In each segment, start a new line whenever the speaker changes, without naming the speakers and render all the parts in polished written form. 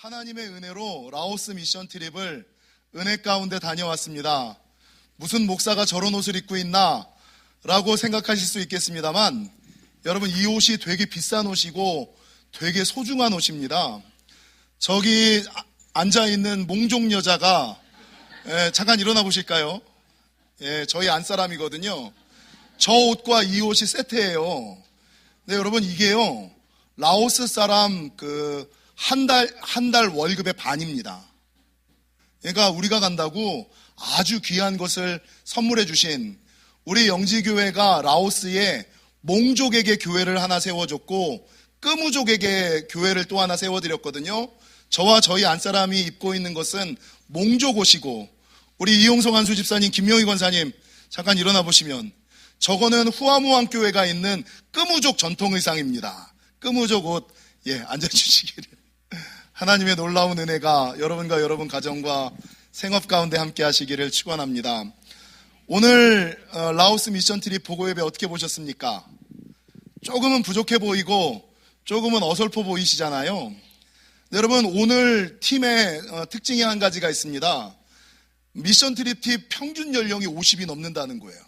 하나님의 은혜로 라오스 미션 트립을 은혜 가운데 다녀왔습니다. 무슨 목사가 저런 옷을 입고 있나? 라고 생각하실 수 있겠습니다만, 여러분, 이 옷이 되게 비싼 옷이고 되게 소중한 옷입니다. 저기 앉아있는 몽종 여자가, 잠깐 일어나 보실까요? 저희 안사람이거든요. 저 옷과 이 옷이 세트예요. 네, 여러분, 이게요, 라오스 사람 한 달 월급의 반입니다. 그러니까 우리가 간다고 아주 귀한 것을 선물해 주신 우리 영지교회가 라오스에 몽족에게 교회를 하나 세워줬고 끄무족에게 교회를 또 하나 세워드렸거든요. 저와 저희 안사람이 입고 있는 것은 몽족 옷이고, 우리 이용성 한수 집사님, 김명희 권사님 잠깐 일어나 보시면 저거는 후아무왕 교회가 있는 끄무족 전통 의상입니다. 끄무족 옷, 앉아주시기를. 하나님의 놀라운 은혜가 여러분과 여러분 가정과 생업 가운데 함께 하시기를 축원합니다. 오늘 라오스 미션 트립 보고 예배 어떻게 보셨습니까? 조금은 부족해 보이고 조금은 어설퍼 보이시잖아요. 여러분, 오늘 팀의 특징이 한 가지가 있습니다. 미션 트립 팀 평균 연령이 50이 넘는다는 거예요.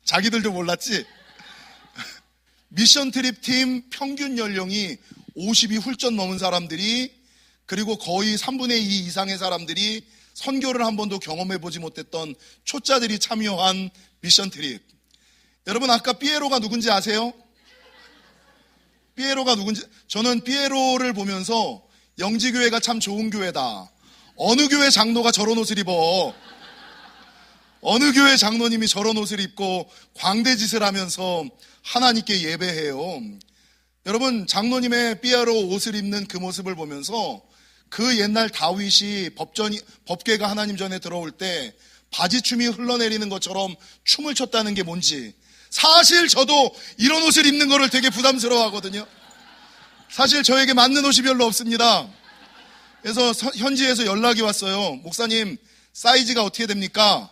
자기들도 몰랐지? 미션 트립 팀 평균 연령이 50이 훌쩍 넘은 사람들이, 그리고 거의 3분의 2 이상의 사람들이 선교를 한 번도 경험해보지 못했던 초짜들이 참여한 미션 트립. 여러분, 아까 삐에로가 누군지 아세요? 삐에로가 누군지, 저는 삐에로를 보면서 영지교회가 참 좋은 교회다. 어느 교회 장로가 저런 옷을 입어? 어느 교회 장로님이 저런 옷을 입고 광대짓을 하면서 하나님께 예배해요? 여러분, 장로님의 삐에로 옷을 입는 그 모습을 보면서 그 옛날 다윗이 법궤가 하나님 전에 들어올 때 바지춤이 흘러내리는 것처럼 춤을 췄다는 게 뭔지, 사실 저도 이런 옷을 입는 거를 되게 부담스러워 하거든요. 사실 저에게 맞는 옷이 별로 없습니다. 그래서 현지에서 연락이 왔어요. 목사님, 사이즈가 어떻게 됩니까?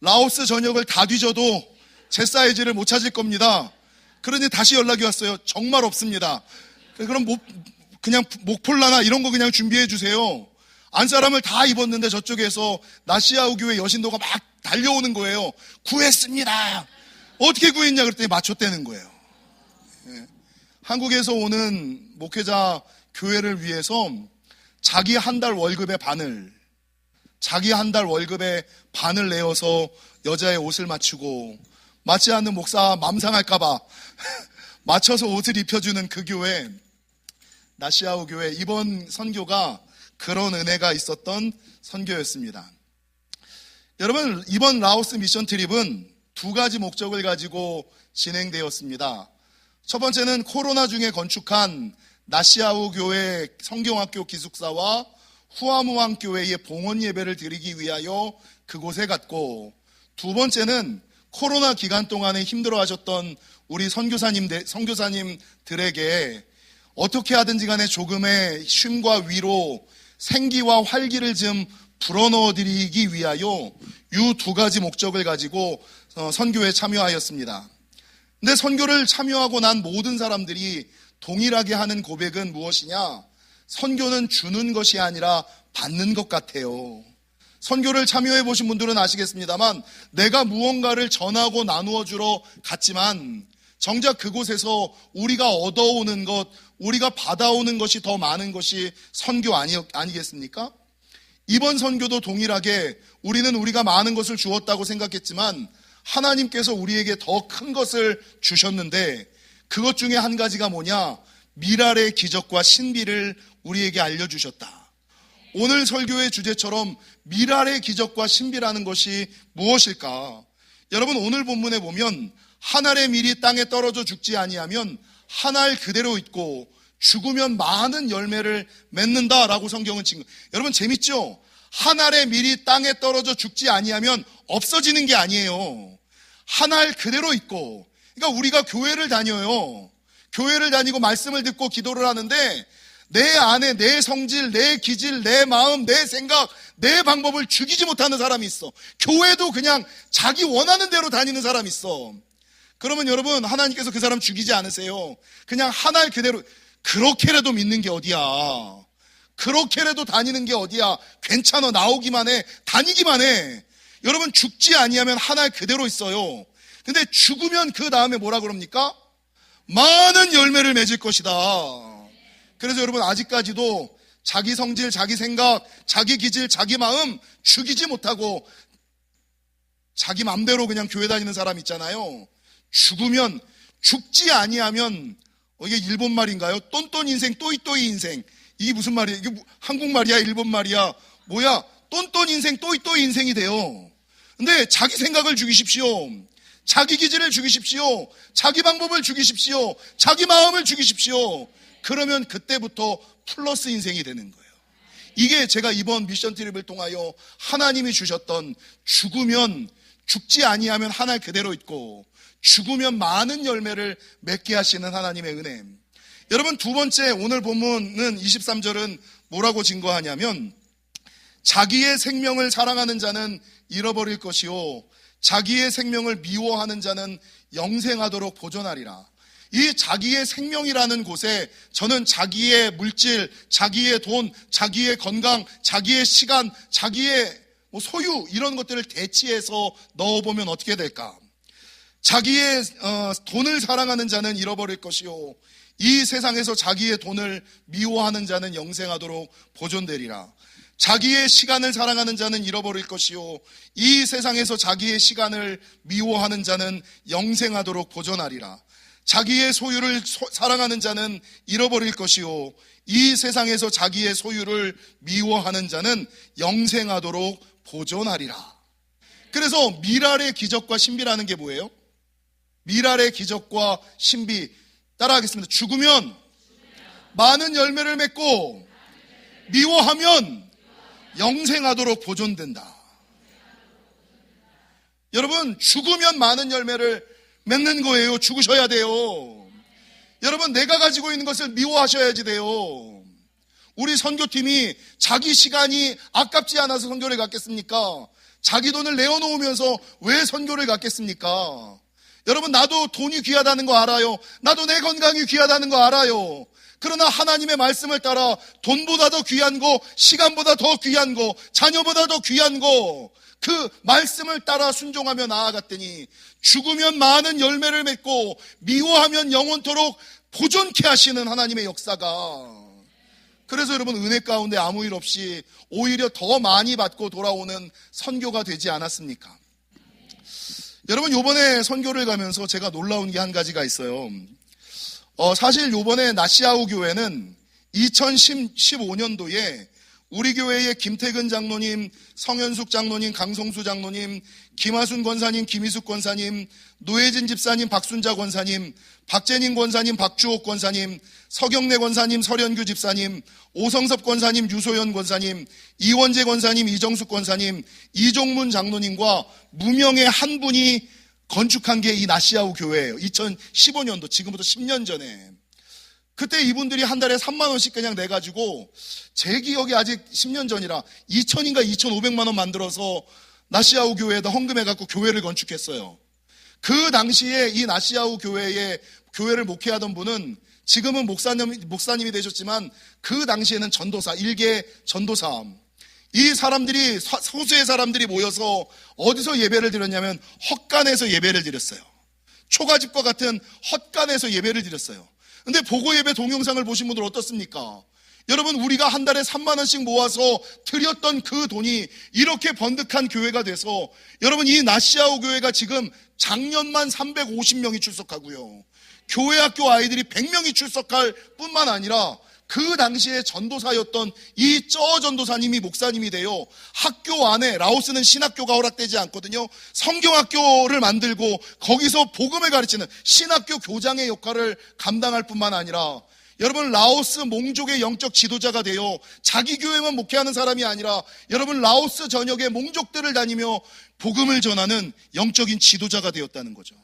라오스 전역을 다 뒤져도 제 사이즈를 못 찾을 겁니다. 그러니 다시 연락이 왔어요. 정말 없습니다. 그럼 그냥 목폴라나 이런 거 그냥 준비해 주세요. 안사람을 다 입었는데 저쪽에서 나시아우 교회 여신도가 막 달려오는 거예요. 구했습니다. 어떻게 구했냐 그랬더니 맞췄다는 거예요. 한국에서 오는 목회자 교회를 위해서 자기 한 달 월급의 반을 내어서 여자의 옷을 맞추고, 맞지 않는 목사 맘상할까봐 맞춰서 옷을 입혀주는 그 교회, 나시아우 교회. 이번 선교가 그런 은혜가 있었던 선교였습니다. 여러분, 이번 라오스 미션 트립은 두 가지 목적을 가지고 진행되었습니다. 첫 번째는 코로나 중에 건축한 나시아우 교회 성경학교 기숙사와 후아무왕 교회의 봉헌 예배를 드리기 위하여 그곳에 갔고, 두 번째는 코로나 기간 동안에 힘들어하셨던 우리 선교사님들에게 어떻게 하든지 간에 조금의 쉼과 위로, 생기와 활기를 좀 불어넣어 드리기 위하여 이 두 가지 목적을 가지고 선교에 참여하였습니다. 근데 선교를 참여하고 난 모든 사람들이 동일하게 하는 고백은 무엇이냐? 선교는 주는 것이 아니라 받는 것 같아요. 선교를 참여해 보신 분들은 아시겠습니다만, 내가 무언가를 전하고 나누어 주러 갔지만 정작 그곳에서 우리가 얻어오는 것, 우리가 받아오는 것이 더 많은 것이 선교 아니겠습니까? 이번 선교도 동일하게 우리는 우리가 많은 것을 주었다고 생각했지만 하나님께서 우리에게 더 큰 것을 주셨는데, 그것 중에 한 가지가 뭐냐? 미랄의 기적과 신비를 우리에게 알려주셨다. 오늘 설교의 주제처럼 미랄의 기적과 신비라는 것이 무엇일까? 여러분, 오늘 본문에 보면 한 알의 밀이 땅에 떨어져 죽지 아니하면 한 알 그대로 있고 죽으면 많은 열매를 맺는다라고 성경은 지금. 여러분, 재밌죠? 한 알의 밀이 땅에 떨어져 죽지 아니하면 없어지는 게 아니에요. 한 알 그대로 있고. 그러니까 우리가 교회를 다녀요. 교회를 다니고 말씀을 듣고 기도를 하는데 내 안에 내 성질, 내 기질, 내 마음, 내 생각, 내 방법을 죽이지 못하는 사람이 있어. 교회도 그냥 자기 원하는 대로 다니는 사람이 있어. 그러면 여러분, 하나님께서 그 사람 죽이지 않으세요. 그냥 한 알 그대로. 그렇게라도 믿는 게 어디야. 그렇게라도 다니는 게 어디야. 괜찮아. 나오기만 해. 다니기만 해. 여러분, 죽지 아니하면 하나 그대로 있어요. 근데 죽으면 그 다음에 뭐라 그럽니까? 많은 열매를 맺을 것이다. 그래서 여러분, 아직까지도 자기 성질, 자기 생각, 자기 기질, 자기 마음 죽이지 못하고 자기 맘대로 그냥 교회 다니는 사람 있잖아요. 죽으면, 죽지 아니하면, 이게 일본 말인가요? 똔똔 인생, 또이또이 인생. 이게 무슨 말이야? 이게 한국말이야? 일본 말이야? 뭐야? 똔똔 인생, 또이또이 인생이 돼요. 근데 자기 생각을 죽이십시오. 자기 기질을 죽이십시오. 자기 방법을 죽이십시오. 자기 마음을 죽이십시오. 그러면 그때부터 플러스 인생이 되는 거예요. 이게 제가 이번 미션 트립을 통하여 하나님이 주셨던 죽으면 죽지 아니하면 하나 그대로 있고 죽으면 많은 열매를 맺게 하시는 하나님의 은혜. 여러분, 두 번째 오늘 본문은 23절은 뭐라고 증거하냐면 자기의 생명을 사랑하는 자는 잃어버릴 것이요 자기의 생명을 미워하는 자는 영생하도록 보존하리라. 이 자기의 생명이라는 곳에 저는 자기의 물질, 자기의 돈, 자기의 건강, 자기의 시간, 자기의 소유 이런 것들을 대치해서 넣어보면 어떻게 될까? 자기의 돈을 사랑하는 자는 잃어버릴 것이요 이 세상에서 자기의 돈을 미워하는 자는 영생하도록 보존되리라. 자기의 시간을 사랑하는 자는 잃어버릴 것이요 이 세상에서 자기의 시간을 미워하는 자는 영생하도록 보존하리라. 자기의 소유를 사랑하는 자는 잃어버릴 것이요 이 세상에서 자기의 소유를 미워하는 자는 영생하도록 보존하리라. 그래서 미랄의 기적과 신비라는 게 뭐예요? 미랄의 기적과 신비 따라하겠습니다. 죽으면 많은 열매를 맺고 미워하면 영생하도록 보존된다. 여러분, 죽으면 많은 열매를 맺는 거예요. 죽으셔야 돼요. 여러분, 내가 가지고 있는 것을 미워하셔야지 돼요. 우리 선교팀이 자기 시간이 아깝지 않아서 선교를 갔겠습니까? 자기 돈을 내어놓으면서 왜 선교를 갔겠습니까? 여러분, 나도 돈이 귀하다는 거 알아요. 나도 내 건강이 귀하다는 거 알아요. 그러나 하나님의 말씀을 따라 돈보다 더 귀한 거, 시간보다 더 귀한 거, 자녀보다 더 귀한 거, 그 말씀을 따라 순종하며 나아갔더니 죽으면 많은 열매를 맺고 미워하면 영원토록 보존케 하시는 하나님의 역사가. 그래서 여러분, 은혜 가운데 아무 일 없이 오히려 더 많이 받고 돌아오는 선교가 되지 않았습니까? 여러분, 요번에 선교를 가면서 제가 놀라운 게 한 가지가 있어요. 사실 요번에 나시아우 교회는 2015년도에 우리 교회의 김태근 장로님, 성현숙 장로님, 강성수 장로님, 김하순 권사님, 김희숙 권사님, 노혜진 집사님, 박순자 권사님, 박재닝 권사님, 박주옥 권사님, 서경래 권사님, 설현규 집사님, 오성섭 권사님, 유소연 권사님, 이원재 권사님, 이정숙 권사님, 이종문 장로님과 무명의 한 분이 건축한 게 이 나시아우 교회예요. 2015년도, 지금부터 10년 전에. 그때 이분들이 한 달에 3만 원씩 그냥 내가지고, 제 기억이 아직 10년 전이라 2,000인가 2,500만 원 만들어서 나시아우 교회에다 헌금해갖고 교회를 건축했어요. 그 당시에 이 나시아우 교회를 목회하던 분은 지금은 목사님이 되셨지만 그 당시에는 전도사, 일개 전도사. 이 사람들이, 소수의 사람들이 모여서 어디서 예배를 드렸냐면 헛간에서 예배를 드렸어요. 초가집과 같은 헛간에서 예배를 드렸어요. 근데 보고예배 동영상을 보신 분들 어떻습니까? 여러분, 우리가 한 달에 3만 원씩 모아서 드렸던 그 돈이 이렇게 번득한 교회가 돼서, 여러분, 이 나시아우 교회가 지금 작년만 350명이 출석하고요, 교회 학교 아이들이 100명이 출석할 뿐만 아니라 그 당시에 전도사였던 이 전도사님이 목사님이 되어 학교 안에, 라오스는 신학교가 허락되지 않거든요, 성경학교를 만들고 거기서 복음을 가르치는 신학교 교장의 역할을 감당할 뿐만 아니라, 여러분, 라오스 몽족의 영적 지도자가 되어 자기 교회만 목회하는 사람이 아니라 여러분, 라오스 전역의 몽족들을 다니며 복음을 전하는 영적인 지도자가 되었다는 거죠.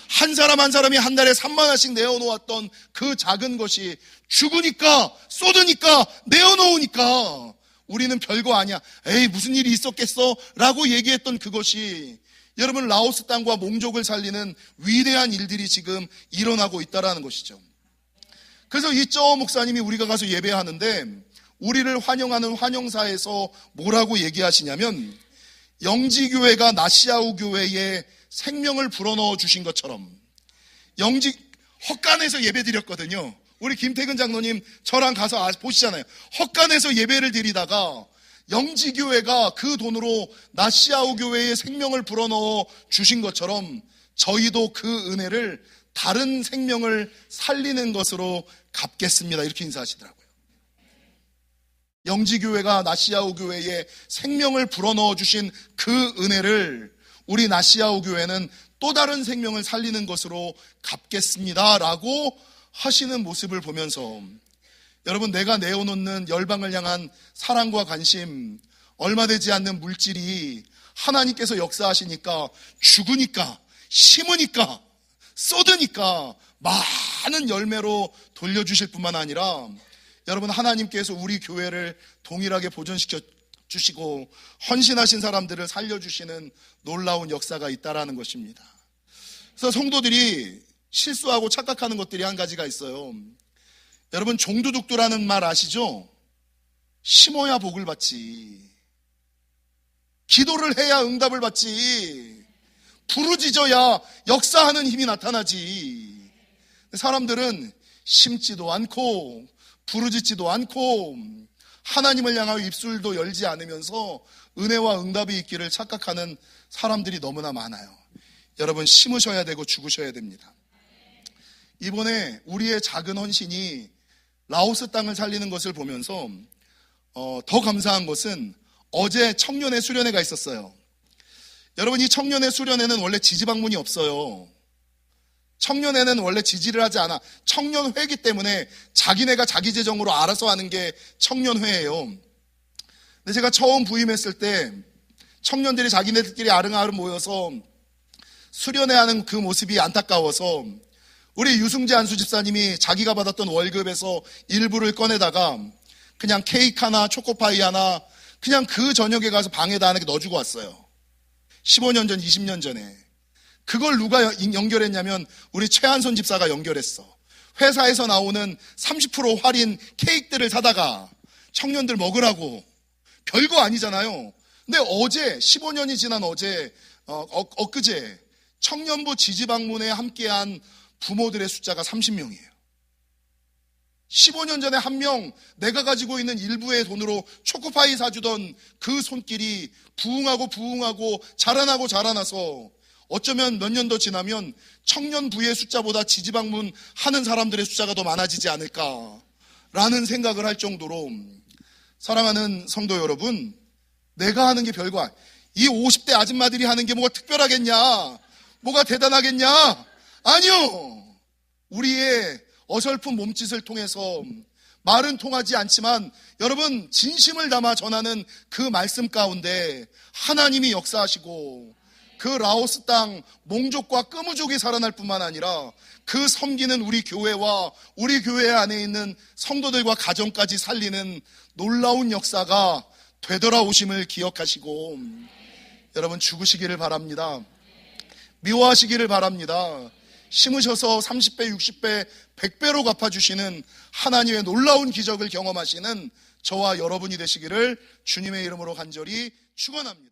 한 사람 한 사람이 한 달에 3만 원씩 내어놓았던 그 작은 것이 죽으니까, 쏟으니까, 내어놓으니까 우리는 별거 아니야, 에이 무슨 일이 있었겠어 라고 얘기했던 그것이 여러분, 라오스 땅과 몽족을 살리는 위대한 일들이 지금 일어나고 있다는 것이죠. 그래서 이저 목사님이 우리가 가서 예배하는데 우리를 환영하는 환영사에서 뭐라고 얘기하시냐면, 영지교회가 나시아우 교회에 생명을 불어넣어 주신 것처럼, 헛간에서 예배 드렸거든요. 우리 김태근 장로님 저랑 가서 보시잖아요. 헛간에서 예배를 드리다가 영지교회가 그 돈으로 나시아우 교회에 생명을 불어넣어 주신 것처럼 저희도 그 은혜를 다른 생명을 살리는 것으로 갚겠습니다. 이렇게 인사하시더라고요. 영지교회가 나시아우 교회에 생명을 불어넣어 주신 그 은혜를 우리 나시아우 교회는 또 다른 생명을 살리는 것으로 갚겠습니다 라고 하시는 모습을 보면서, 여러분, 내가 내어놓는 열방을 향한 사랑과 관심, 얼마 되지 않는 물질이 하나님께서 역사하시니까, 죽으니까, 심으니까, 쏟으니까 많은 열매로 돌려주실 뿐만 아니라, 여러분, 하나님께서 우리 교회를 동일하게 보존시켜 주시고 헌신하신 사람들을 살려주시는 놀라운 역사가 있다라는 것입니다. 그래서 성도들이 실수하고 착각하는 것들이 한 가지가 있어요. 여러분, 종두둑두라는 말 아시죠? 심어야 복을 받지, 기도를 해야 응답을 받지, 부르짖어야 역사하는 힘이 나타나지. 사람들은 심지도 않고 부르짖지도 않고 하나님을 향하여 입술도 열지 않으면서 은혜와 응답이 있기를 착각하는 사람들이 너무나 많아요. 여러분, 심으셔야 되고 죽으셔야 됩니다. 이번에 우리의 작은 헌신이 라오스 땅을 살리는 것을 보면서 더 감사한 것은, 어제 청년의 수련회가 있었어요. 여러분, 이 청년의 수련회는 원래 지지방문이 없어요. 청년회는 원래 지지를 하지 않아. 청년회이기 때문에 자기네가 자기 재정으로 알아서 하는 게 청년회예요. 근데 제가 처음 부임했을 때 청년들이 자기네들끼리 아릉아릉 모여서 수련회 하는 그 모습이 안타까워서 우리 유승재 안수 집사님이 자기가 받았던 월급에서 일부를 꺼내다가 그냥 케이크 하나, 초코파이 하나, 그냥 그 저녁에 가서 방에다 하나 넣어주고 왔어요. 15년 전, 20년 전에. 그걸 누가 연결했냐면 우리 최한선 집사가 연결했어. 회사에서 나오는 30% 할인 케이크들을 사다가 청년들 먹으라고. 별거 아니잖아요. 근데 어제, 15년이 지난 어제, 엊그제 청년부 지지방문에 함께한 부모들의 숫자가 30명이에요. 15년 전에 한 명, 내가 가지고 있는 일부의 돈으로 초코파이 사주던 그 손길이 부흥하고 자라나서 어쩌면 몇 년 더 지나면 청년부의 숫자보다 지지방문 하는 사람들의 숫자가 더 많아지지 않을까라는 생각을 할 정도로, 사랑하는 성도 여러분, 내가 하는 게 별거 아니야. 이 50대 아줌마들이 하는 게 뭐가 특별하겠냐? 뭐가 대단하겠냐? 아니요. 우리의 어설픈 몸짓을 통해서, 말은 통하지 않지만 여러분, 진심을 담아 전하는 그 말씀 가운데 하나님이 역사하시고, 그 라오스 땅 몽족과 끄무족이 살아날 뿐만 아니라 그 섬기는 우리 교회와 우리 교회 안에 있는 성도들과 가정까지 살리는 놀라운 역사가 되돌아오심을 기억하시고, 여러분, 죽으시기를 바랍니다. 미워하시기를 바랍니다. 심으셔서 30배, 60배, 100배로 갚아주시는 하나님의 놀라운 기적을 경험하시는 저와 여러분이 되시기를 주님의 이름으로 간절히 축원합니다.